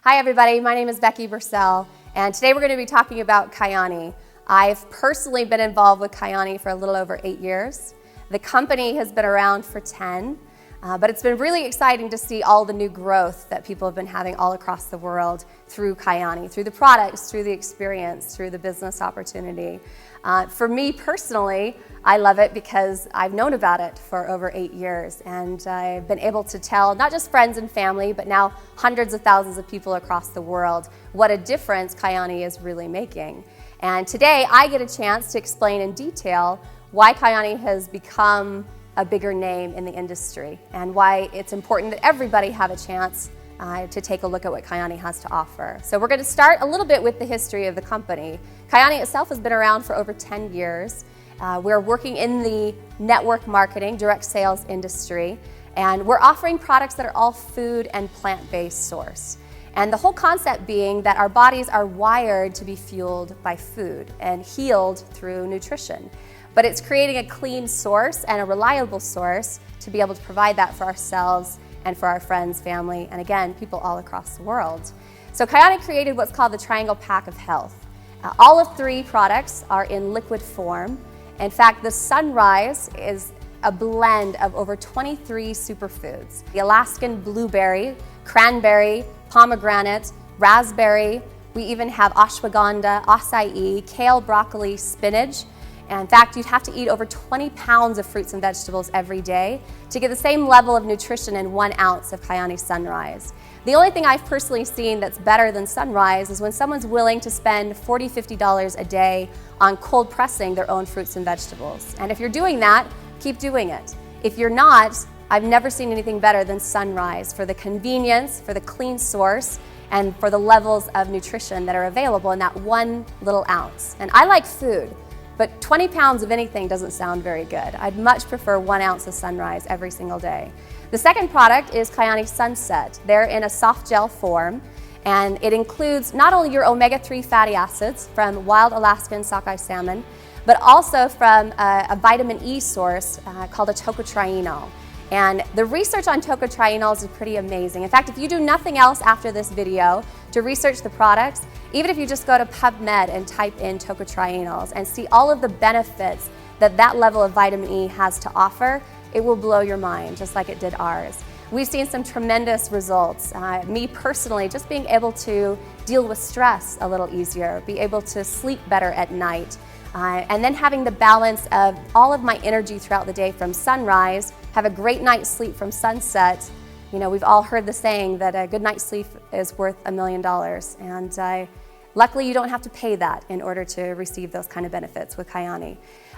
Hi everybody, my name is Becky Bursell, and today we're going to be talking about Kyani. I've personally been involved with Kyani for a little over 8 years. The company has been around for 10, but it's been really exciting to see all the new growth that people have been having all across the world through Kyani, through the products, through the experience, through the business opportunity. For me personally, I love it because I've known about it for over 8 years, and I've been able to tell not just friends and family, but now hundreds of thousands of people across the world what a difference Kyani is really making. And today I get a chance to explain in detail why Kyani has become a bigger name in the industry and why it's important that everybody have a chance to take a look at what Kyani has to offer. So we're going to start a little bit with the history of the company. Kyani itself has been around for over 10 years. We're working in the network marketing, direct sales industry, and we're offering products that are all food and plant-based sourced. And the whole concept being that our bodies are wired to be fueled by food and healed through nutrition. But it's creating a clean source and a reliable source to be able to provide that for ourselves and for our friends, family, and again, people all across the world. So Kyani created what's called the Triangle Pack of Health. All of 3 products are in liquid form. In fact, the Sunrise is a blend of over 23 superfoods. The Alaskan blueberry, cranberry, pomegranate, raspberry. We even have ashwagandha, acai, kale, broccoli, spinach. And in fact, you'd have to eat over 20 pounds of fruits and vegetables every day to get the same level of nutrition in 1 ounce of Kyani Sunrise. The only thing I've personally seen that's better than Sunrise is when someone's willing to spend $40, $50 a day on cold pressing their own fruits and vegetables. And if you're doing that, keep doing it. If you're not, I've never seen anything better than Sunrise for the convenience, for the clean source, and for the levels of nutrition that are available in that 1 little ounce. And I like food, but 20 pounds of anything doesn't sound very good. I'd much prefer 1 ounce of Sunrise every single day. The second product is Kyani Sunset. They're in a soft gel form, and it includes not only your omega-3 fatty acids from wild Alaskan sockeye salmon, but also from a vitamin E source called a tocotrienol. And the research on tocotrienols is pretty amazing. In fact, if you do nothing else after this video to research the products, even if you just go to PubMed and type in tocotrienols and see all of the benefits that that level of vitamin E has to offer, it will blow your mind, just like it did ours. We've seen some tremendous results. Me personally, just being able to deal with stress a little easier, be able to sleep better at night, and then having the balance of all of my energy throughout the day from sunrise, have a great night's sleep from sunset. You know, we've all heard the saying that a good night's sleep is worth $1 million, and luckily you don't have to pay that in order to receive those kind of benefits with Kyani.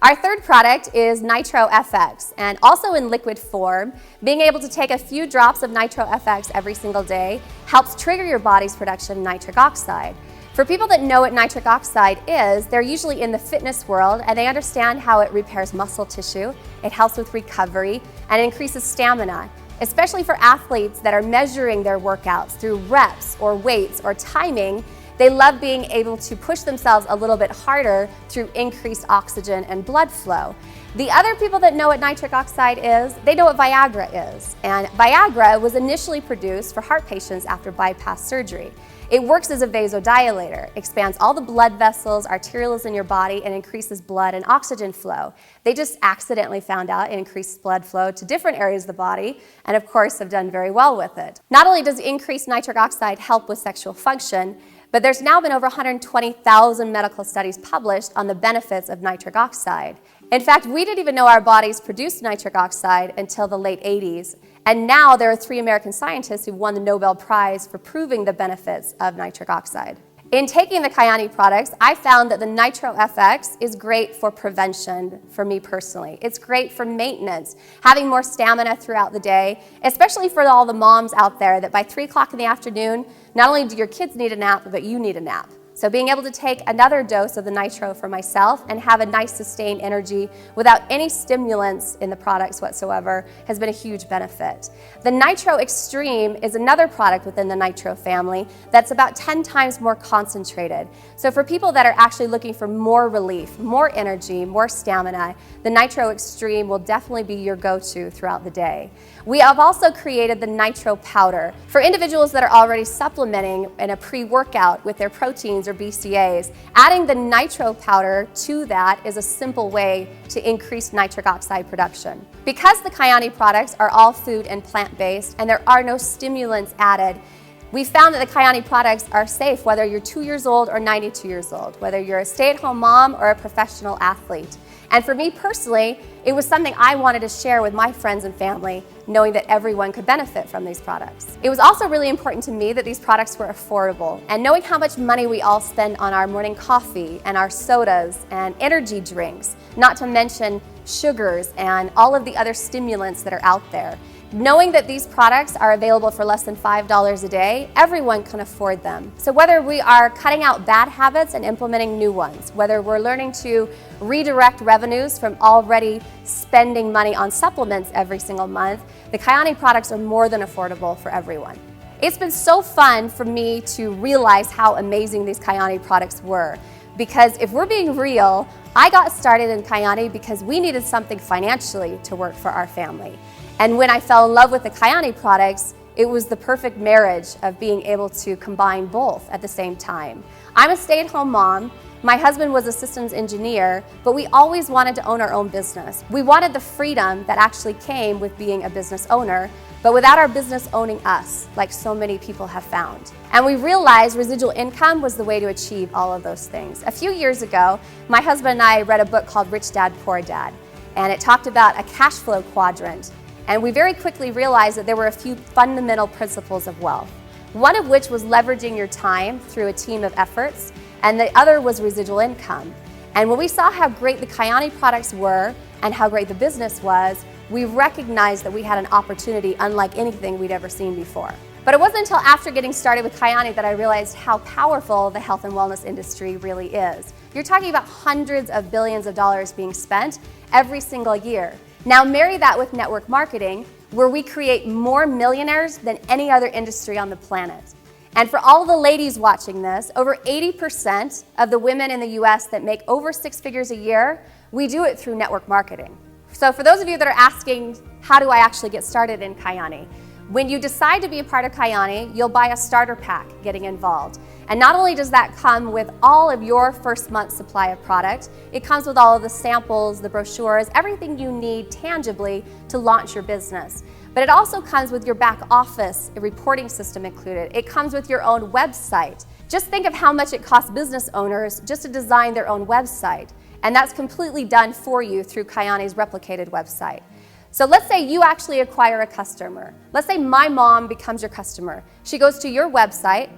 Our third product is Nitro FX, and also in liquid form. Being able to take a few drops of Nitro FX every single day helps trigger your body's production of nitric oxide. For people that know what nitric oxide is, they're usually in the fitness world and they understand how it repairs muscle tissue, it helps with recovery, and it increases stamina, especially for athletes that are measuring their workouts through reps or weights or timing. They love being able to push themselves a little bit harder through increased oxygen and blood flow. The other people that know what nitric oxide is, they know what Viagra is. And Viagra was initially produced for heart patients after bypass surgery. It works as a vasodilator, expands all the blood vessels, arterioles in your body, and increases blood and oxygen flow. They just accidentally found out it increased blood flow to different areas of the body, and of course have done very well with it. Not only does increased nitric oxide help with sexual function, but there's now been over 120,000 medical studies published on the benefits of nitric oxide. In fact, we didn't even know our bodies produced nitric oxide until the late 80s. And now there are 3 American scientists who won the Nobel Prize for proving the benefits of nitric oxide. In taking the Kyani products, I found that the Nitro FX is great for prevention for me personally. It's great for maintenance, having more stamina throughout the day, especially for all the moms out there that by 3 o'clock in the afternoon, not only do your kids need a nap, but you need a nap. So being able to take another dose of the nitro for myself and have a nice sustained energy without any stimulants in the products whatsoever has been a huge benefit. The Nitro Extreme is another product within the Nitro family that's about 10 times more concentrated. So for people that are actually looking for more relief, more energy, more stamina, the Nitro Extreme will definitely be your go-to throughout the day. We have also created the Nitro Powder. For individuals that are already supplementing in a pre-workout with their proteins or BCAAs, adding the Nitro Powder to that is a simple way to increase nitric oxide production. Because the Kyani products are all food and plant-based and there are no stimulants added, we found that the Kyani products are safe whether you're 2 years old or 92 years old, whether you're a stay-at-home mom or a professional athlete. And for me personally, it was something I wanted to share with my friends and family, knowing that everyone could benefit from these products. It was also really important to me that these products were affordable, and knowing how much money we all spend on our morning coffee and our sodas and energy drinks, not to mention sugars and all of the other stimulants that are out there. Knowing that these products are available for less than $5 a day, everyone can afford them. So whether we are cutting out bad habits and implementing new ones, whether we're learning to redirect revenues from already spending money on supplements every single month, the Kyani products are more than affordable for everyone. It's been so fun for me to realize how amazing these Kyani products were. Because if we're being real, I got started in Kyani because we needed something financially to work for our family. And when I fell in love with the Kyani products, it was the perfect marriage of being able to combine both at the same time. I'm a stay-at-home mom. My husband was a systems engineer, but we always wanted to own our own business. We wanted the freedom that actually came with being a business owner, but without our business owning us, like so many people have found. And we realized residual income was the way to achieve all of those things. A few years ago, my husband and I read a book called Rich Dad, Poor Dad, and it talked about a cash flow quadrant. And we very quickly realized that there were a few fundamental principles of wealth. One of which was leveraging your time through a team of efforts, and the other was residual income. And when we saw how great the Kyani products were and how great the business was, we recognized that we had an opportunity unlike anything we'd ever seen before. But it wasn't until after getting started with Kyani that I realized how powerful the health and wellness industry really is. You're talking about hundreds of billions of dollars being spent every single year. Now marry that with network marketing, where we create more millionaires than any other industry on the planet. And for all the ladies watching this, over 80% of the women in the US that make over 6 figures a year, we do it through network marketing. So for those of you that are asking, how do I actually get started in Kyani? When you decide to be a part of Kyani, you'll buy a starter pack getting involved. And not only does that come with all of your first month's supply of product, it comes with all of the samples, the brochures, everything you need tangibly to launch your business. But it also comes with your back office, a reporting system included. It comes with your own website. Just think of how much it costs business owners just to design their own website. And that's completely done for you through Kyani's replicated website. So let's say you actually acquire a customer. Let's say my mom becomes your customer. She goes to your website,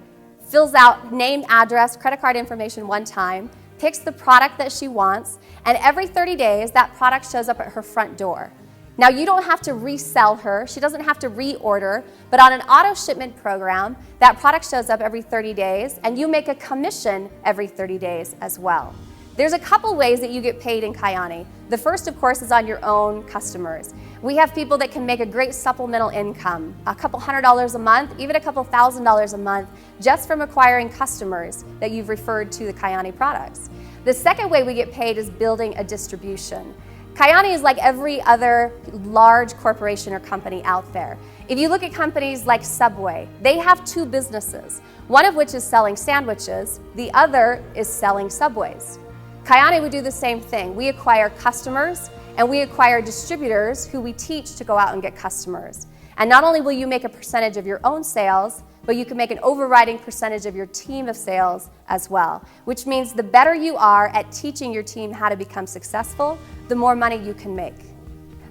fills out name, address, credit card information one time, picks the product that she wants, and every 30 days that product shows up at her front door. Now you don't have to resell her, she doesn't have to reorder, but on an auto shipment program, that product shows up every 30 days and you make a commission every 30 days as well. There's a couple ways that you get paid in Kyani. The first, of course, is on your own customers. We have people that can make a great supplemental income, a couple $100s a month, even a couple $1,000s a month, just from acquiring customers that you've referred to the Kyani products. The second way we get paid is building a distribution. Kyani is like every other large corporation or company out there. If you look at companies like Subway, they have two businesses, one of which is selling sandwiches, the other is selling Subways. Kyani would do the same thing. We acquire customers and we acquire distributors who we teach to go out and get customers. And not only will you make a percentage of your own sales, but you can make an overriding percentage of your team of sales as well, which means the better you are at teaching your team how to become successful, the more money you can make.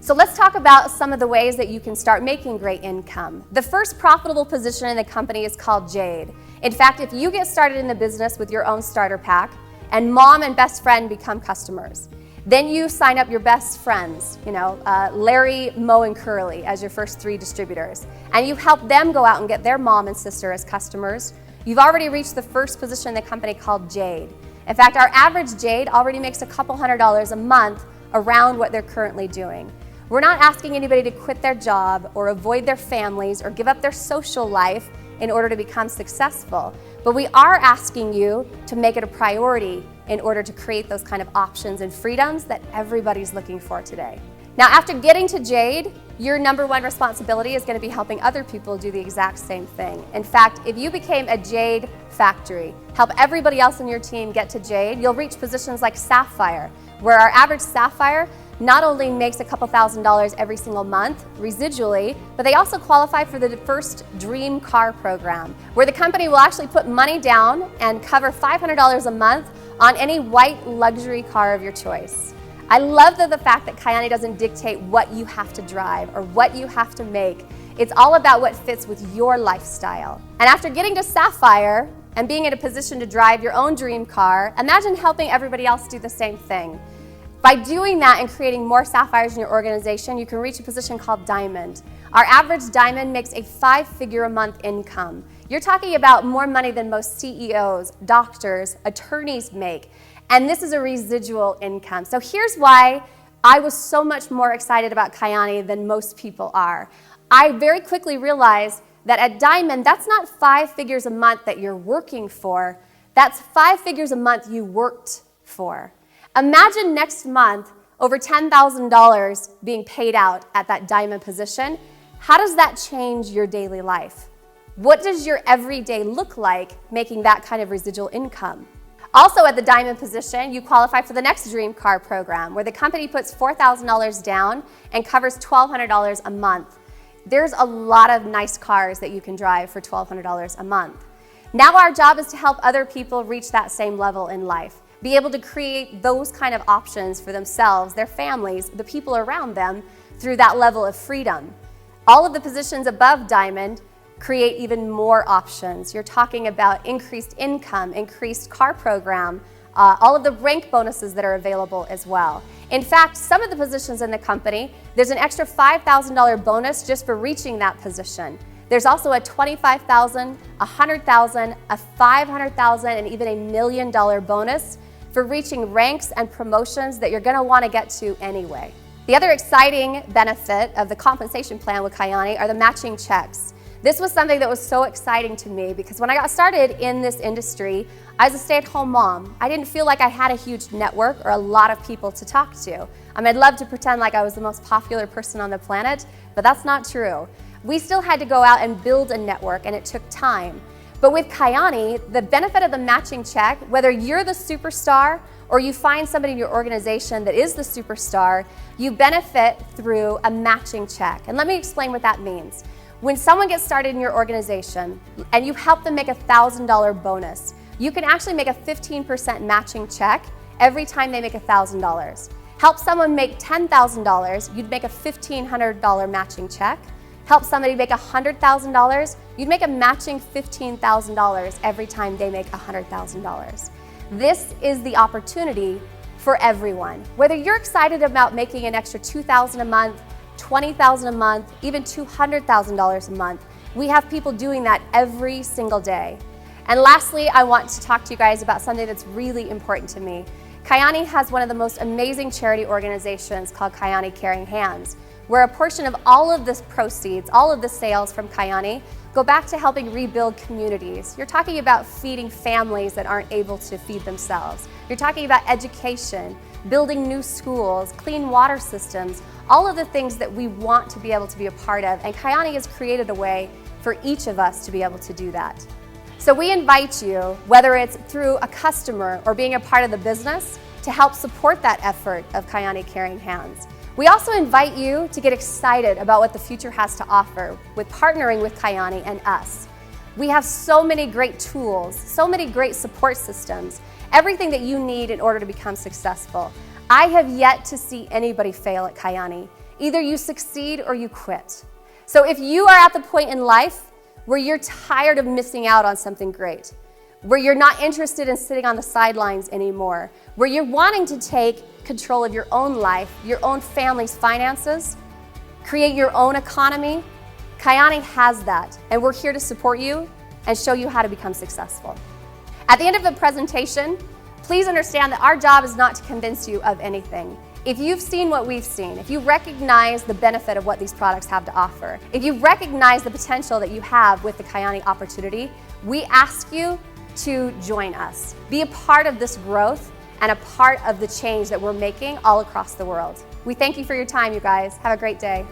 So let's talk about some of the ways that you can start making great income. The first profitable position in the company is called Jade. In fact, if you get started in the business with your own starter pack, and mom and best friend become customers. Then you sign up your best friends, Larry, Mo, and Curly as your first 3 distributors. And you help them go out and get their mom and sister as customers. you've already reached the first position in the company called Jade. In fact, our average Jade already makes a couple $100s a month around what they're currently doing. We're not asking anybody to quit their job or avoid their families or give up their social life in order to become successful, but we are asking you to make it a priority in order to create those kind of options and freedoms that everybody's looking for today. Now, after getting to Jade, your number one responsibility is going to be helping other people do the exact same thing. In fact, if you became a Jade factory, help everybody else in your team get to Jade, you'll reach positions like Sapphire, where our average Sapphire not only makes a couple $1,000s every single month residually, but they also qualify for the first Dream Car program, where the company will actually put money down and cover $500 a month on any white luxury car of your choice. I love the fact that Kyani doesn't dictate what you have to drive or what you have to make. It's all about what fits with your lifestyle. And after getting to Sapphire and being in a position to drive your own dream car, imagine helping everybody else do the same thing. By doing that and creating more Sapphires in your organization, you can reach a position called Diamond. Our average Diamond makes a 5-figure a month income. You're talking about more money than most CEOs, doctors, attorneys make. And this is a residual income. So here's why I was so much more excited about Kyani than most people are. I very quickly realized that at Diamond, that's not 5 figures a month that you're working for. That's 5 figures a month you worked for. Imagine next month over $10,000 being paid out at that Diamond position. How does that change your daily life? What does your everyday look like making that kind of residual income? Also at the Diamond position, you qualify for the next Dream Car program, where the company puts $4,000 down and covers $1,200 a month. There's a lot of nice cars that you can drive for $1,200 a month. Now our job is to help other people reach that same level in life, be able to create those kind of options for themselves, their families, the people around them through that level of freedom. All of the positions above Diamond create even more options. You're talking about increased income, increased car program, all of the rank bonuses that are available as well. In fact, some of the positions in the company, there's an extra $5,000 bonus just for reaching that position. There's also a $25,000, a $100,000, a $500,000, and even $1 million bonus for reaching ranks and promotions that you're going to want to get to anyway. The other exciting benefit of the compensation plan with Kyani are the matching checks. This was something that was so exciting to me because when I got started in this industry, I was a stay-at-home mom. I didn't feel like I had a huge network or a lot of people to talk to. I'd love to pretend like I was the most popular person on the planet, but that's not true. We still had to go out and build a network, and it took time. But with Kyani, the benefit of the matching check, whether you're the superstar or you find somebody in your organization that is the superstar, you benefit through a matching check. And let me explain what that means. When someone gets started in your organization and you help them make a $1,000 bonus, you can actually make a 15% matching check every time they make $1,000. Help someone make $10,000, you'd make a $1,500 matching check. Help somebody make $100,000, you'd make a matching $15,000 every time they make $100,000. This is the opportunity for everyone. Whether you're excited about making an extra $2,000 a month, $20,000 a month, even $200,000 a month, we have people doing that every single day. And lastly, I want to talk to you guys about something that's really important to me. Kyani has one of the most amazing charity organizations called Kyani Caring Hands, where a portion of all of the proceeds, all of the sales from Kyani go back to helping rebuild communities. You're talking about feeding families that aren't able to feed themselves. You're talking about education, building new schools, clean water systems, all of the things that we want to be able to be a part of. And Kyani has created a way for each of us to be able to do that. So we invite you, whether it's through a customer or being a part of the business, to help support that effort of Kyani Caring Hands. We also invite you to get excited about what the future has to offer with partnering with Kyani and us. We have so many great tools, so many great support systems, everything that you need in order to become successful. I have yet to see anybody fail at Kyani. Either you succeed or you quit. So if you are at the point in life where you're tired of missing out on something great, where you're not interested in sitting on the sidelines anymore, where you're wanting to take control of your own life, your own family's finances, create your own economy, Kyani has that, and we're here to support you and show you how to become successful. At the end of the presentation, please understand that our job is not to convince you of anything. If you've seen what we've seen, if you recognize the benefit of what these products have to offer, if you recognize the potential that you have with the Kyani opportunity, we ask you to join us. Be a part of this growth and a part of the change that we're making all across the world. We thank you for your time, you guys. Have a great day.